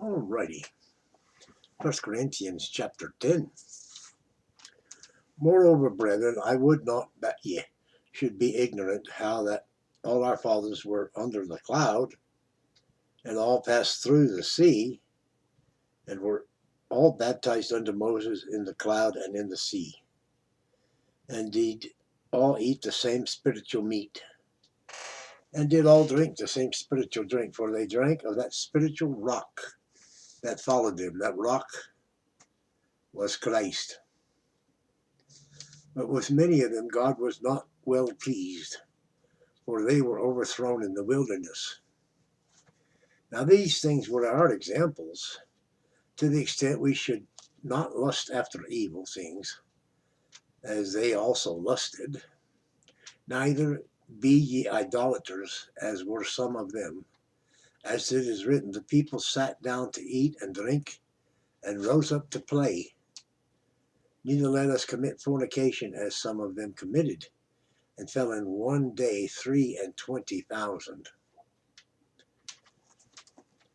Alrighty, 1 Corinthians chapter 10. Moreover, brethren, I would not that ye should be ignorant how that all our fathers were under the cloud, and all passed through the sea, and were all baptized unto Moses in the cloud and in the sea, and did all eat the same spiritual meat, and did all drink the same spiritual drink, for they drank of that spiritual rock that followed them. That rock was Christ. But with many of them God was not well pleased, for they were overthrown in the wilderness. Now these things were our examples, to the extent we should not lust after evil things, as they also lusted. Neither be ye idolaters, as were some of them. As it is written, the people sat down to eat and drink, and rose up to play. Neither let us commit fornication, as some of them committed, and fell in one day 23,000.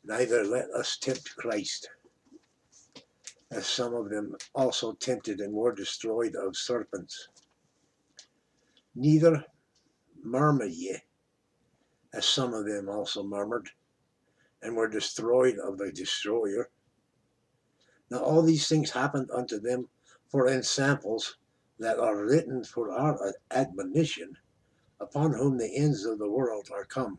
Neither let us tempt Christ, as some of them also tempted and were destroyed of serpents. Neither murmur ye, as some of them also murmured, and were destroyed of the destroyer. Now all these things happened unto them for ensamples, that are written for our admonition, upon whom the ends of the world are come.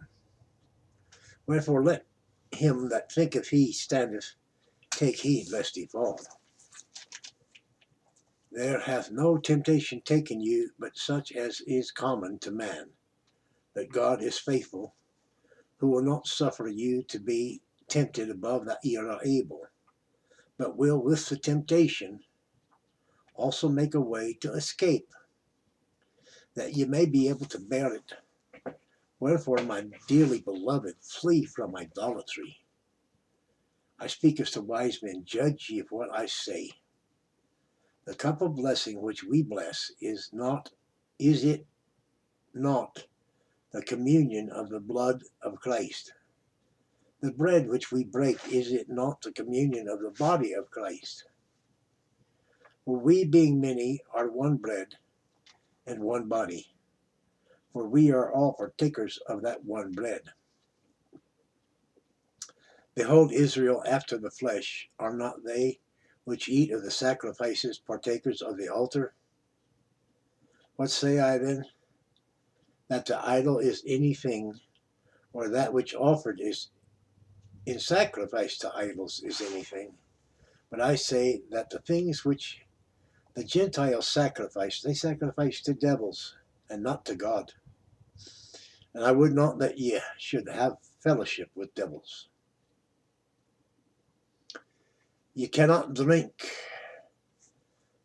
Wherefore let him that thinketh he standeth take heed lest he fall. There hath no temptation taken you, but such as is common to man. But God is faithful, who will not suffer you to be tempted above that ye are able, but will with the temptation also make a way to escape, that ye may be able to bear it. Wherefore, my dearly beloved, flee from idolatry. I speak as to wise men, judge ye of what I say. The cup of blessing which we bless is it not the communion of the blood of Christ? The bread which we break, is it not the communion of the body of Christ? For we, being many, are one bread and one body, for we are all partakers of that one bread. Behold, Israel after the flesh, are not they which eat of the sacrifices partakers of the altar? What say I then? That the idol is anything, or that which offered is in sacrifice to idols is anything? But I say that the things which the Gentiles sacrifice, they sacrifice to devils, and not to God. And I would not that ye should have fellowship with devils. Ye cannot drink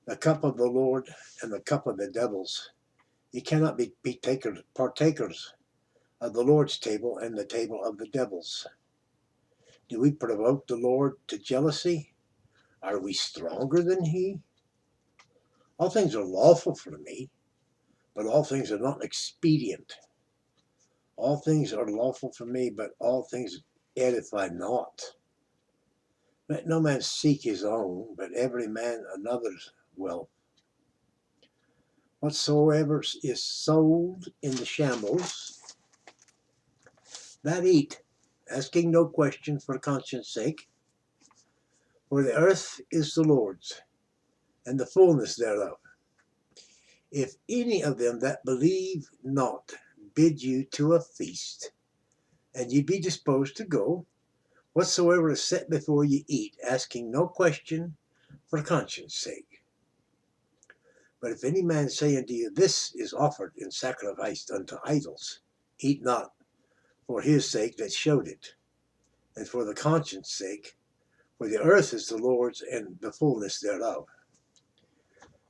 the cup of the Lord and the cup of the devils. Ye cannot be partakers of the Lord's table and the table of the devils. Do we provoke the Lord to jealousy? Are we stronger than he? All things are lawful for me, but all things are not expedient. All things are lawful for me, but all things edify not. Let no man seek his own, but every man another's wealth. Whatsoever is sold in the shambles, that eat, asking no question for conscience sake. For the earth is the Lord's, and the fullness thereof. If any of them that believe not bid you to a feast, and ye be disposed to go, whatsoever is set before ye eat, asking no question for conscience sake. But if any man say unto you, this is offered in sacrifice unto idols, eat not for his sake that showed it, and for the conscience sake, for the earth is the Lord's and the fullness thereof.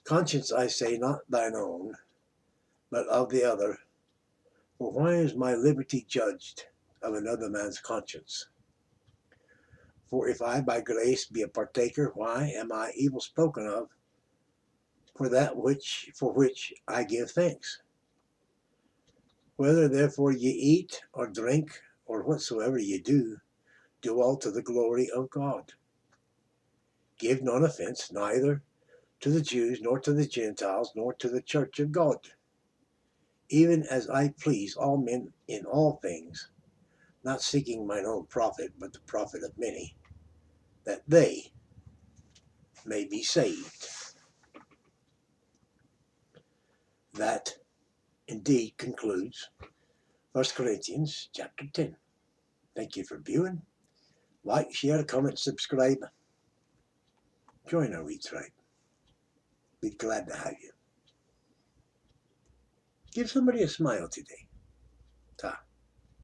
Conscience, I say, not thine own, but of the other. For why is my liberty judged of another man's conscience? For if I by grace be a partaker, why am I evil spoken of for which I give thanks? Whether therefore ye eat or drink or whatsoever ye do do all to the glory of God. Give none offense, neither to the Jews, nor to the Gentiles, nor to the church of God, even as I please all men in all things, not seeking mine own profit, but the profit of many, that they may be saved. That indeed concludes 1 Corinthians chapter 10. Thank you for viewing. Like, share, comment, subscribe. Join our Read Tribe. Be glad to have you. Give somebody a smile today.